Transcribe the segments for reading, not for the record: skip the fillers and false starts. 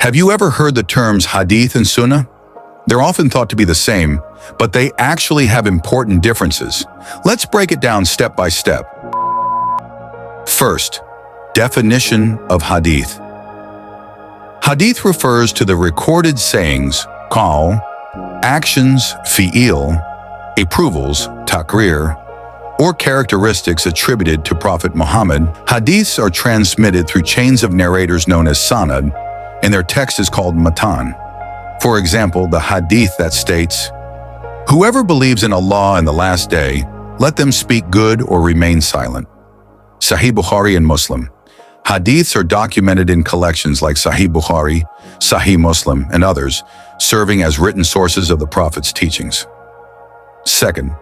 Have you ever heard the terms Hadith and Sunnah? They're often thought to be the same, but they actually have important differences. Let's break it down step by step. First, definition of Hadith. Hadith refers to the recorded sayings, qawl, actions, fi'il, approvals, taqrir, or characteristics attributed to Prophet Muhammad. Hadiths are transmitted through chains of narrators known as sanad, and their text is called matan. For example, the hadith that states, "Whoever believes in Allah and the last day, let them speak good or remain silent." Sahih Bukhari and Muslim. Hadiths are documented in collections like Sahih Bukhari, Sahih Muslim, and others, serving as written sources of the Prophet's teachings. Second,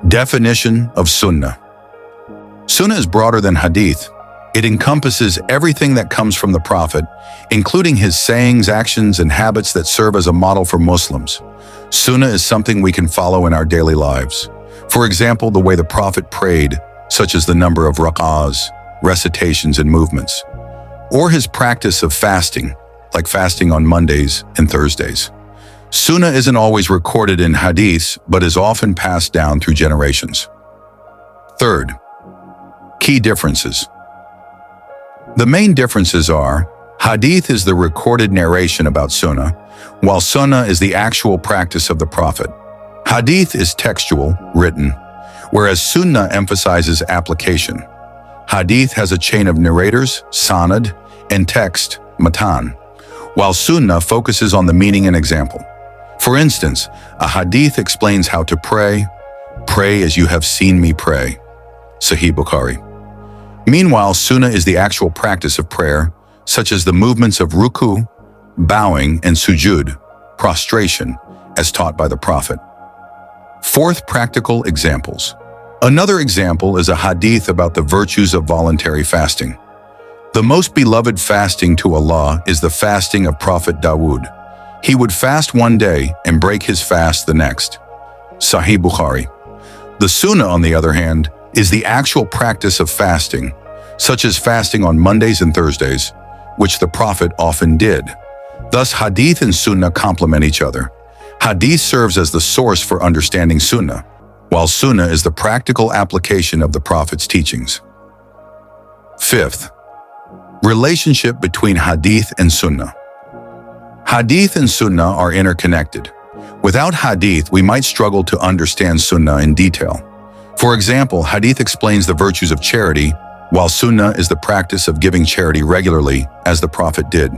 definition of Sunnah. Sunnah is broader than Hadith. It encompasses everything that comes from the Prophet, including his sayings, actions, and habits that serve as a model for Muslims. Sunnah is something we can follow in our daily lives. For example, the way the Prophet prayed, such as the number of rak'ahs, recitations, and movements, or his practice of fasting, like fasting on Mondays and Thursdays. Sunnah isn't always recorded in hadiths, but is often passed down through generations. Third, key differences. The main differences are, hadith is the recorded narration about sunnah, while sunnah is the actual practice of the Prophet. Hadith is textual, written, whereas sunnah emphasizes application. Hadith has a chain of narrators, sanad, and text, matan, while sunnah focuses on the meaning and example. For instance, a hadith explains how to pray, "Pray as you have seen me pray." Sahih Bukhari. Meanwhile, sunnah is the actual practice of prayer, such as the movements of ruku, bowing, and sujud, prostration, as taught by the Prophet. Fourth, practical examples. Another example is a hadith about the virtues of voluntary fasting. The most beloved fasting to Allah is the fasting of Prophet Dawood. He would fast one day and break his fast the next. Sahih Bukhari. The sunnah, on the other hand, is the actual practice of fasting, such as fasting on Mondays and Thursdays, which the Prophet often did. Thus, hadith and sunnah complement each other. Hadith serves as the source for understanding sunnah, while sunnah is the practical application of the Prophet's teachings. Fifth, relationship between hadith and sunnah. Hadith and sunnah are interconnected. Without hadith, we might struggle to understand sunnah in detail. For example, hadith explains the virtues of charity, while sunnah is the practice of giving charity regularly, as the Prophet did.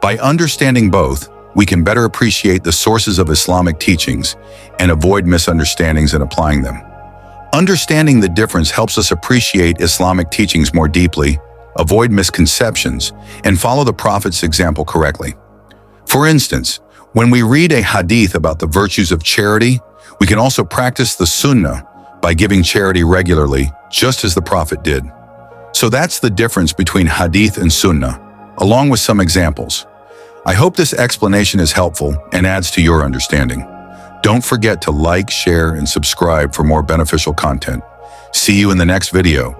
By understanding both, we can better appreciate the sources of Islamic teachings and avoid misunderstandings in applying them. Understanding the difference helps us appreciate Islamic teachings more deeply, avoid misconceptions, and follow the Prophet's example correctly. For instance, when we read a hadith about the virtues of charity, we can also practice the sunnah by giving charity regularly, just as the Prophet did. So that's the difference between hadith and sunnah, along with some examples. I hope this explanation is helpful and adds to your understanding. Don't forget to like, share, and subscribe for more beneficial content. See you in the next video.